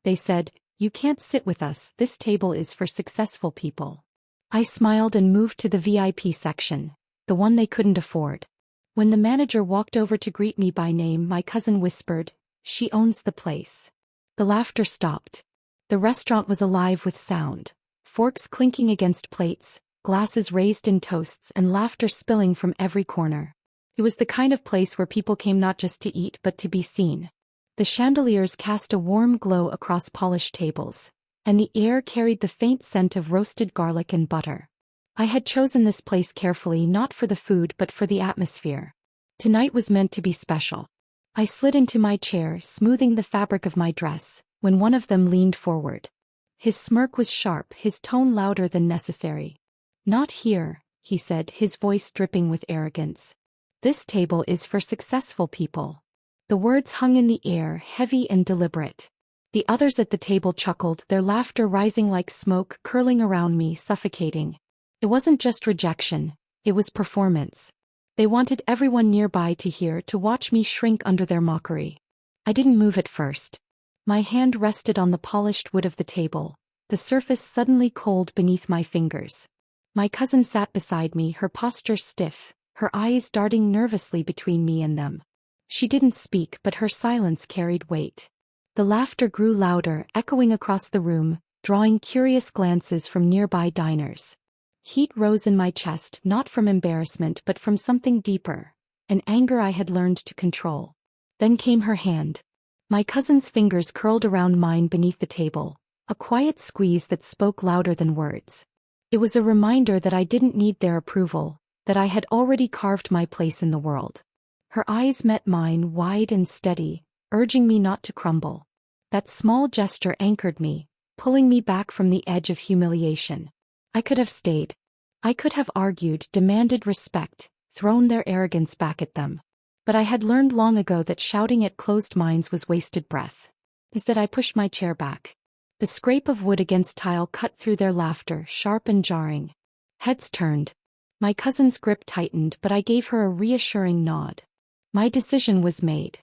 They said, "You can't sit with us, this table is for successful people." I smiled and moved to the VIP section, the one they couldn't afford. When the manager walked over to greet me by name, my cousin whispered, "She owns the place." The laughter stopped. The restaurant was alive with sound, forks clinking against plates, glasses raised in toasts, and laughter spilling from every corner. It was the kind of place where people came not just to eat but to be seen. The chandeliers cast a warm glow across polished tables, and the air carried the faint scent of roasted garlic and butter. I had chosen this place carefully, not for the food but for the atmosphere. Tonight was meant to be special. I slid into my chair, smoothing the fabric of my dress, when one of them leaned forward. His smirk was sharp, his tone louder than necessary. "Not here," he said, his voice dripping with arrogance. "This table is for successful people." The words hung in the air, heavy and deliberate. The others at the table chuckled, their laughter rising like smoke curling around me, suffocating. It wasn't just rejection, it was performance. They wanted everyone nearby to hear, to watch me shrink under their mockery. I didn't move at first. My hand rested on the polished wood of the table, the surface suddenly cold beneath my fingers. My cousin sat beside me, her posture stiff, her eyes darting nervously between me and them. She didn't speak, but her silence carried weight. The laughter grew louder, echoing across the room, drawing curious glances from nearby diners. Heat rose in my chest, not from embarrassment but from something deeper, an anger I had learned to control. Then came her hand. My cousin's fingers curled around mine beneath the table, a quiet squeeze that spoke louder than words. It was a reminder that I didn't need their approval, that I had already carved my place in the world. Her eyes met mine, wide and steady, urging me not to crumble. That small gesture anchored me, pulling me back from the edge of humiliation. I could have stayed. I could have argued, demanded respect, thrown their arrogance back at them. But I had learned long ago that shouting at closed minds was wasted breath. Instead I pushed my chair back. The scrape of wood against tile cut through their laughter, sharp and jarring. Heads turned. My cousin's grip tightened, but I gave her a reassuring nod. My decision was made.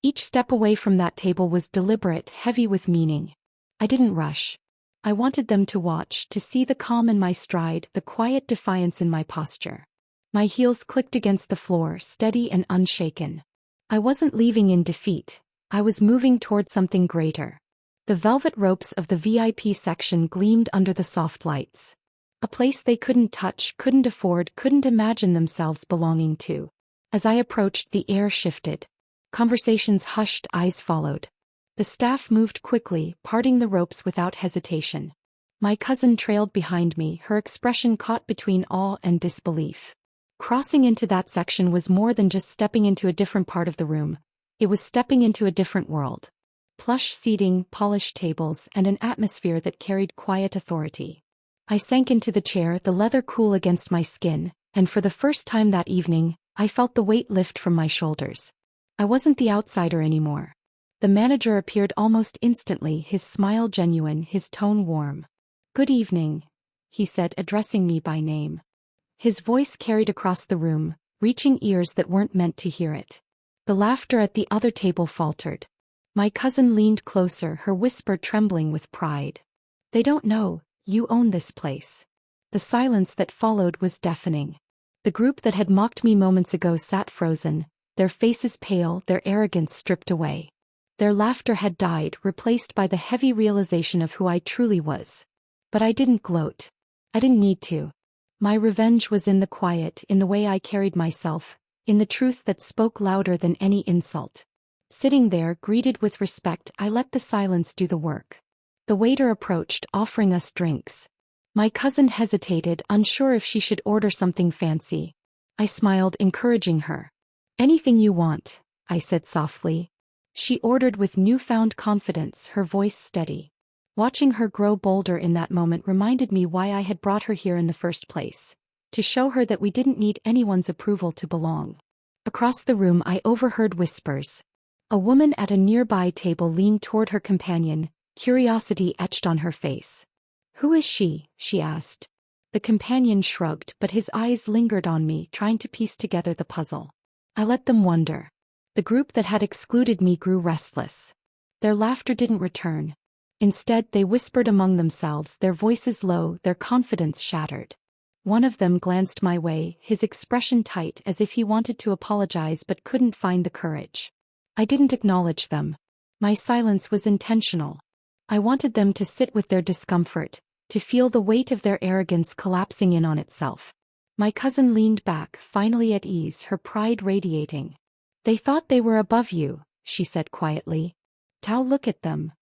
Each step away from that table was deliberate, heavy with meaning. I didn't rush. I wanted them to watch, to see the calm in my stride, the quiet defiance in my posture. My heels clicked against the floor, steady and unshaken. I wasn't leaving in defeat. I was moving toward something greater. The velvet ropes of the VIP section gleamed under the soft lights. A place they couldn't touch, couldn't afford, couldn't imagine themselves belonging to. As I approached, the air shifted. Conversations hushed, eyes followed. The staff moved quickly, parting the ropes without hesitation. My cousin trailed behind me, her expression caught between awe and disbelief. Crossing into that section was more than just stepping into a different part of the room. It was stepping into a different world. Plush seating, polished tables, and an atmosphere that carried quiet authority. I sank into the chair, the leather cool against my skin, and for the first time that evening, I felt the weight lift from my shoulders. I wasn't the outsider anymore. The manager appeared almost instantly, his smile genuine, his tone warm. "Good evening," he said, addressing me by name. His voice carried across the room, reaching ears that weren't meant to hear it. The laughter at the other table faltered. My cousin leaned closer, her whisper trembling with pride. "They don't know, you own this place." The silence that followed was deafening. The group that had mocked me moments ago sat frozen, their faces pale, their arrogance stripped away. Their laughter had died, replaced by the heavy realization of who I truly was. But I didn't gloat. I didn't need to. My revenge was in the quiet, in the way I carried myself, in the truth that spoke louder than any insult. Sitting there, greeted with respect, I let the silence do the work. The waiter approached, offering us drinks. My cousin hesitated, unsure if she should order something fancy. I smiled, encouraging her. "Anything you want," I said softly. She ordered with newfound confidence, her voice steady. Watching her grow bolder in that moment reminded me why I had brought her here in the first place. To show her that we didn't need anyone's approval to belong. Across the room I overheard whispers. A woman at a nearby table leaned toward her companion, curiosity etched on her face. "Who is she?" she asked. The companion shrugged, but his eyes lingered on me, trying to piece together the puzzle. I let them wonder. The group that had excluded me grew restless. Their laughter didn't return. Instead, they whispered among themselves, their voices low, their confidence shattered. One of them glanced my way, his expression tight as if he wanted to apologize but couldn't find the courage. I didn't acknowledge them. My silence was intentional. I wanted them to sit with their discomfort, to feel the weight of their arrogance collapsing in on itself. My cousin leaned back, finally at ease, her pride radiating. "They thought they were above you," she said quietly. "Tao, look at them."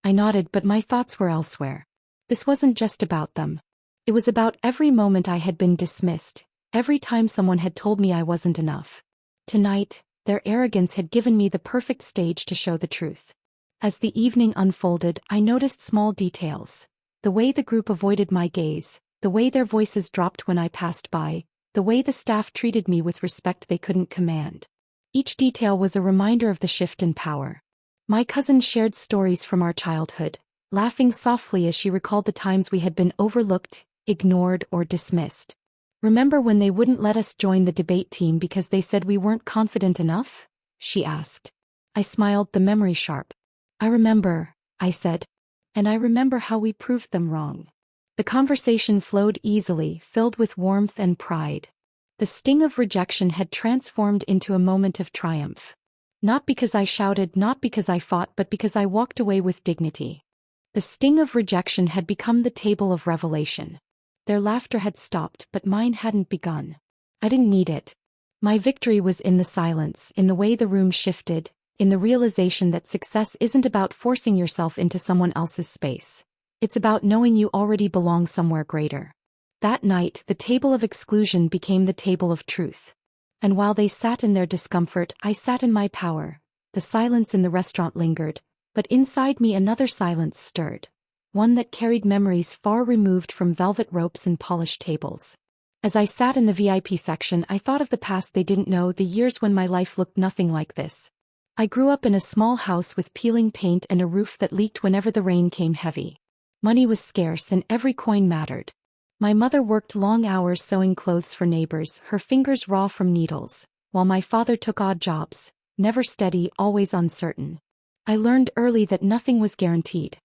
I nodded, but my thoughts were elsewhere. This wasn't just about them. It was about every moment I had been dismissed, every time someone had told me I wasn't enough. Tonight, their arrogance had given me the perfect stage to show the truth. As the evening unfolded, I noticed small details. The way the group avoided my gaze, the way their voices dropped when I passed by, the way the staff treated me with respect they couldn't command. Each detail was a reminder of the shift in power. My cousin shared stories from our childhood, laughing softly as she recalled the times we had been overlooked, ignored, or dismissed. "Remember when they wouldn't let us join the debate team because they said we weren't confident enough?" she asked. I smiled, the memory sharp. "I remember," I said. "And I remember how we proved them wrong." The conversation flowed easily, filled with warmth and pride. The sting of rejection had transformed into a moment of triumph. Not because I shouted, not because I fought, but because I walked away with dignity. The sting of rejection had become the table of revelation. Their laughter had stopped, but mine hadn't begun. I didn't need it. My victory was in the silence, in the way the room shifted, in the realization that success isn't about forcing yourself into someone else's space. It's about knowing you already belong somewhere greater. That night, the table of exclusion became the table of truth. And while they sat in their discomfort, I sat in my power. The silence in the restaurant lingered, but inside me another silence stirred. One that carried memories far removed from velvet ropes and polished tables. As I sat in the VIP section, I thought of the past they didn't know, the years when my life looked nothing like this. I grew up in a small house with peeling paint and a roof that leaked whenever the rain came heavy. Money was scarce and every coin mattered. My mother worked long hours sewing clothes for neighbors, her fingers raw from needles, while my father took odd jobs, never steady, always uncertain. I learned early that nothing was guaranteed.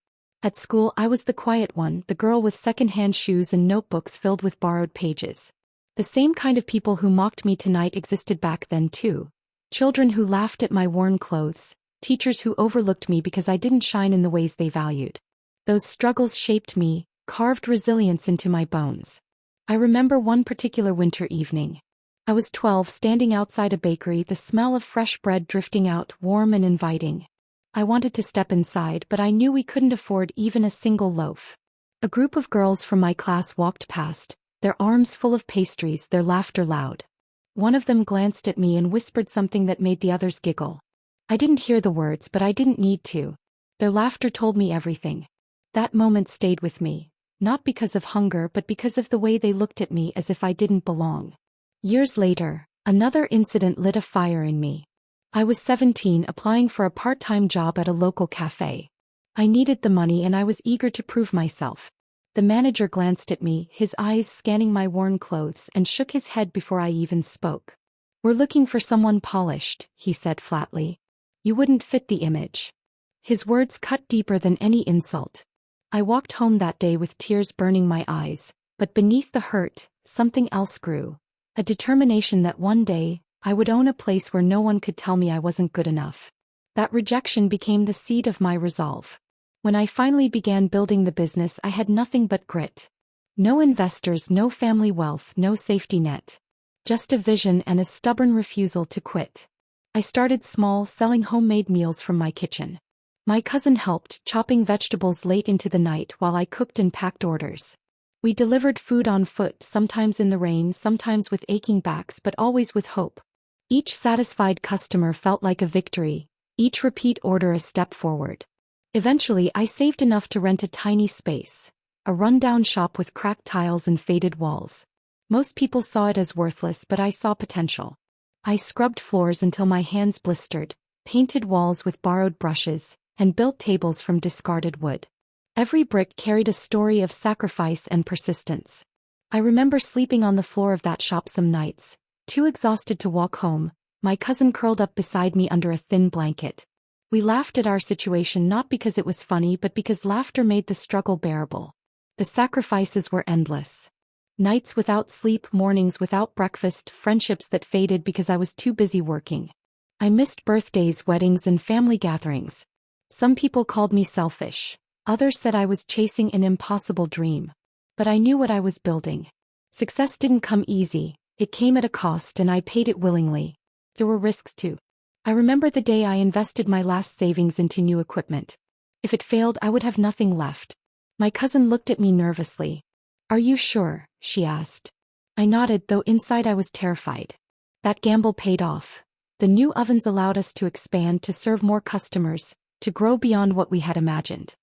At school, I was the quiet one, the girl with second-hand shoes and notebooks filled with borrowed pages. The same kind of people who mocked me tonight existed back then too. Children who laughed at my worn clothes, teachers who overlooked me because I didn't shine in the ways they valued. Those struggles shaped me, carved resilience into my bones. I remember one particular winter evening. I was 12, standing outside a bakery, the smell of fresh bread drifting out, warm and inviting. I wanted to step inside, but I knew we couldn't afford even a single loaf. A group of girls from my class walked past, their arms full of pastries, their laughter loud. One of them glanced at me and whispered something that made the others giggle. I didn't hear the words, but I didn't need to. Their laughter told me everything. That moment stayed with me, not because of hunger but because of the way they looked at me as if I didn't belong. Years later, another incident lit a fire in me. I was 17, applying for a part-time job at a local cafe. I needed the money and I was eager to prove myself. The manager glanced at me, his eyes scanning my worn clothes, and shook his head before I even spoke. "We're looking for someone polished," he said flatly. "You wouldn't fit the image." His words cut deeper than any insult. I walked home that day with tears burning my eyes, but beneath the hurt, something else grew. A determination that one day, I would own a place where no one could tell me I wasn't good enough. That rejection became the seed of my resolve. When I finally began building the business, I had nothing but grit. No investors, no family wealth, no safety net. Just a vision and a stubborn refusal to quit. I started small, selling homemade meals from my kitchen. My cousin helped, chopping vegetables late into the night while I cooked and packed orders. We delivered food on foot, sometimes in the rain, sometimes with aching backs, but always with hope. Each satisfied customer felt like a victory, each repeat order a step forward. Eventually, I saved enough to rent a tiny space, a rundown shop with cracked tiles and faded walls. Most people saw it as worthless, but I saw potential. I scrubbed floors until my hands blistered, painted walls with borrowed brushes, and built tables from discarded wood. Every brick carried a story of sacrifice and persistence. I remember sleeping on the floor of that shop some nights, too exhausted to walk home, my cousin curled up beside me under a thin blanket. We laughed at our situation not because it was funny but because laughter made the struggle bearable. The sacrifices were endless. Nights without sleep, mornings without breakfast, friendships that faded because I was too busy working. I missed birthdays, weddings, and family gatherings. Some people called me selfish. Others said I was chasing an impossible dream. But I knew what I was building. Success didn't come easy, it came at a cost and I paid it willingly. There were risks too. I remember the day I invested my last savings into new equipment. If it failed, I would have nothing left. My cousin looked at me nervously. "Are you sure?" she asked. I nodded, though inside I was terrified. That gamble paid off. The new ovens allowed us to expand, to serve more customers, to grow beyond what we had imagined.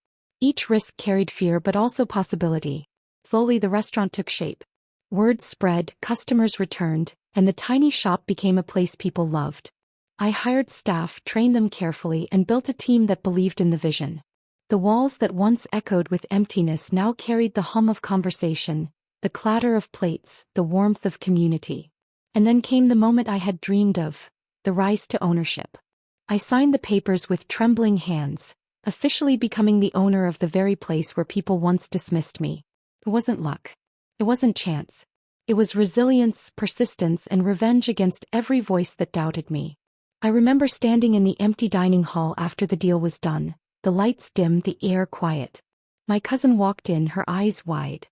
Each risk carried fear but also possibility. Slowly the restaurant took shape. Word spread, customers returned, and the tiny shop became a place people loved. I hired staff, trained them carefully, and built a team that believed in the vision. The walls that once echoed with emptiness now carried the hum of conversation, the clatter of plates, the warmth of community. And then came the moment I had dreamed of, the rise to ownership. I signed the papers with trembling hands, officially becoming the owner of the very place where people once dismissed me. It wasn't luck. It wasn't chance. It was resilience, persistence, and revenge against every voice that doubted me. I remember standing in the empty dining hall after the deal was done, the lights dim, the air quiet. My cousin walked in, her eyes wide.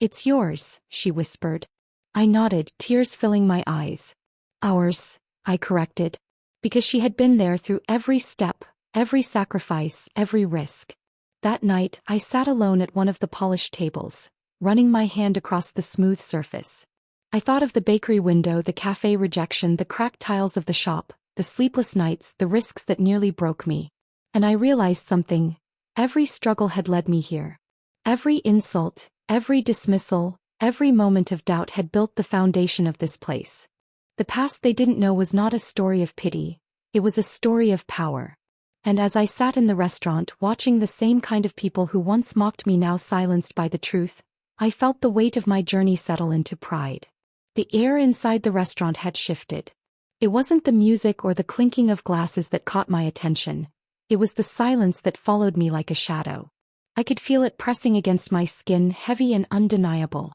"It's yours," she whispered. I nodded, tears filling my eyes. "Ours," I corrected. Because she had been there through every step, every sacrifice, every risk. That night, I sat alone at one of the polished tables, running my hand across the smooth surface. I thought of the bakery window, the cafe rejection, the cracked tiles of the shop, the sleepless nights, the risks that nearly broke me. And I realized something. Every struggle had led me here. Every insult, every dismissal, every moment of doubt had built the foundation of this place. The past they didn't know was not a story of pity, it was a story of power. And as I sat in the restaurant watching the same kind of people who once mocked me now silenced by the truth, I felt the weight of my journey settle into pride. The air inside the restaurant had shifted. It wasn't the music or the clinking of glasses that caught my attention. It was the silence that followed me like a shadow. I could feel it pressing against my skin, heavy and undeniable.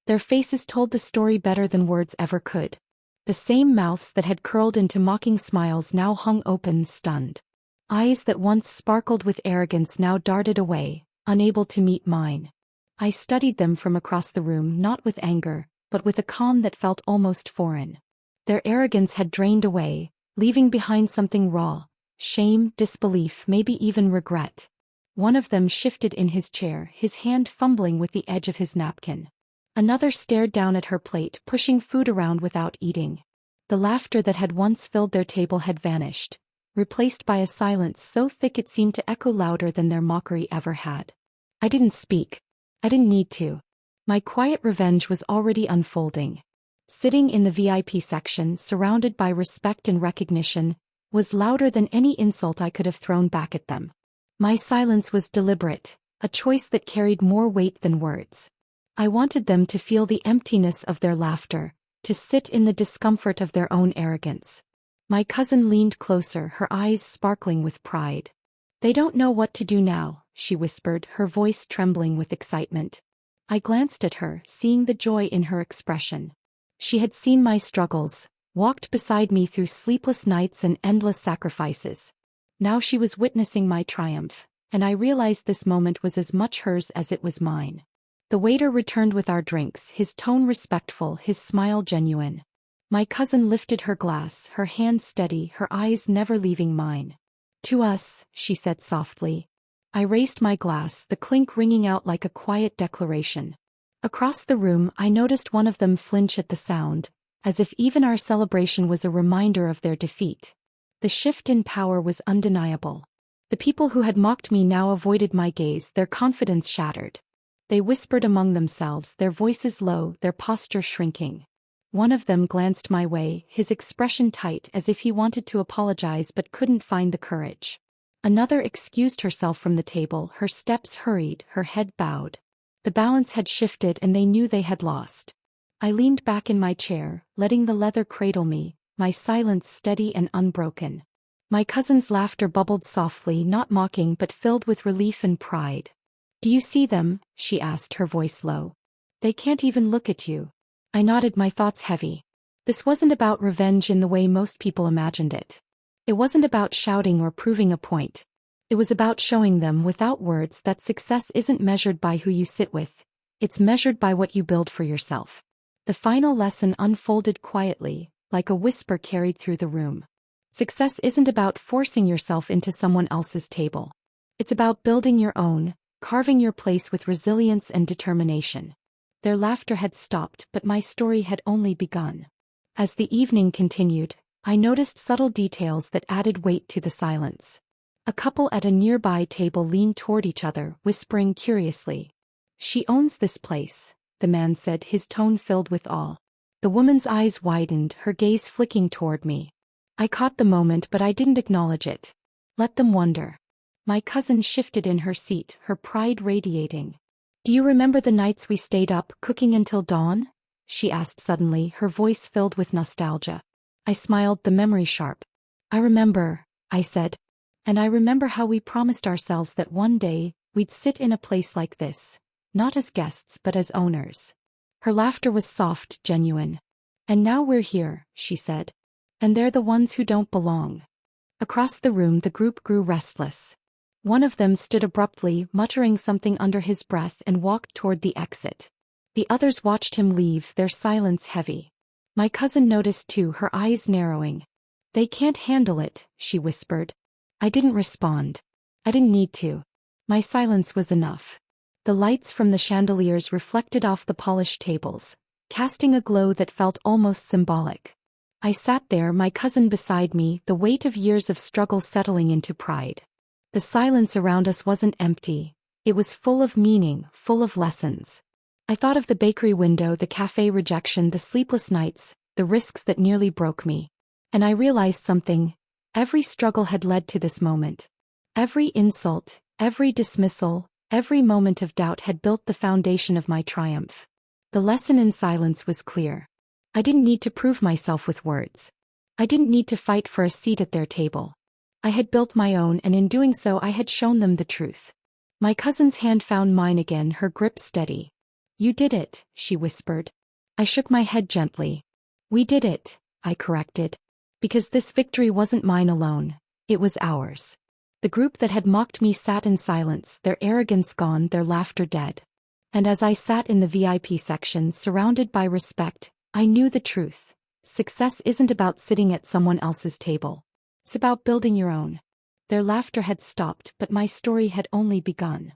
Their faces told the story better than words ever could. The same mouths that had curled into mocking smiles now hung open, stunned. Eyes that once sparkled with arrogance now darted away, unable to meet mine. I studied them from across the room, not with anger, but with a calm that felt almost foreign. Their arrogance had drained away, leaving behind something raw. Shame, disbelief, maybe even regret. One of them shifted in his chair, his hand fumbling with the edge of his napkin. Another stared down at her plate, pushing food around without eating. The laughter that had once filled their table had vanished, replaced by a silence so thick it seemed to echo louder than their mockery ever had. I didn't speak. I didn't need to. My quiet revenge was already unfolding. Sitting in the VIP section, surrounded by respect and recognition, was louder than any insult I could have thrown back at them. My silence was deliberate, a choice that carried more weight than words. I wanted them to feel the emptiness of their laughter, to sit in the discomfort of their own arrogance. My cousin leaned closer, her eyes sparkling with pride. "They don't know what to do now," she whispered, her voice trembling with excitement. I glanced at her, seeing the joy in her expression. She had seen my struggles, walked beside me through sleepless nights and endless sacrifices. Now she was witnessing my triumph, and I realized this moment was as much hers as it was mine. The waiter returned with our drinks, his tone respectful, his smile genuine. My cousin lifted her glass, her hand steady, her eyes never leaving mine. "To us," she said softly. I raised my glass, the clink ringing out like a quiet declaration. Across the room, I noticed one of them flinch at the sound, as if even our celebration was a reminder of their defeat. The shift in power was undeniable. The people who had mocked me now avoided my gaze, their confidence shattered. They whispered among themselves, their voices low, their posture shrinking. One of them glanced my way, his expression tight as if he wanted to apologize but couldn't find the courage. Another excused herself from the table, her steps hurried, her head bowed. The balance had shifted and they knew they had lost. I leaned back in my chair, letting the leather cradle me, my silence steady and unbroken. My cousin's laughter bubbled softly, not mocking but filled with relief and pride. "Do you see them?" she asked, her voice low. "They can't even look at you." I nodded, my thoughts heavy. This wasn't about revenge in the way most people imagined it. It wasn't about shouting or proving a point. It was about showing them without words that success isn't measured by who you sit with. It's measured by what you build for yourself. The final lesson unfolded quietly, like a whisper carried through the room. Success isn't about forcing yourself into someone else's table. It's about building your own, carving your place with resilience and determination. Their laughter had stopped, but my story had only begun. As the evening continued, I noticed subtle details that added weight to the silence. A couple at a nearby table leaned toward each other, whispering curiously. "She owns this place," the man said, his tone filled with awe. The woman's eyes widened, her gaze flicking toward me. I caught the moment, but I didn't acknowledge it. Let them wonder. My cousin shifted in her seat, her pride radiating. "Do you remember the nights we stayed up, cooking until dawn?" she asked suddenly, her voice filled with nostalgia. I smiled, the memory sharp. "I remember," I said. "And I remember how we promised ourselves that one day, we'd sit in a place like this, not as guests but as owners." Her laughter was soft, genuine. "And now we're here," she said. "And they're the ones who don't belong." Across the room the group grew restless. One of them stood abruptly, muttering something under his breath, and walked toward the exit. The others watched him leave, their silence heavy. My cousin noticed too, her eyes narrowing. "They can't handle it," she whispered. I didn't respond. I didn't need to. My silence was enough. The lights from the chandeliers reflected off the polished tables, casting a glow that felt almost symbolic. I sat there, my cousin beside me, the weight of years of struggle settling into pride. The silence around us wasn't empty. It was full of meaning, full of lessons. I thought of the bakery window, the cafe rejection, the sleepless nights, the risks that nearly broke me. And I realized something. Every struggle had led to this moment. Every insult, every dismissal, every moment of doubt had built the foundation of my triumph. The lesson in silence was clear. I didn't need to prove myself with words. I didn't need to fight for a seat at their table. I had built my own, and in doing so I had shown them the truth. My cousin's hand found mine again, her grip steady. "You did it," she whispered. I shook my head gently. "We did it," I corrected. Because this victory wasn't mine alone. It was ours. The group that had mocked me sat in silence, their arrogance gone, their laughter dead. And as I sat in the VIP section, surrounded by respect, I knew the truth. Success isn't about sitting at someone else's table. It's about building your own. Their laughter had stopped, but my story had only begun.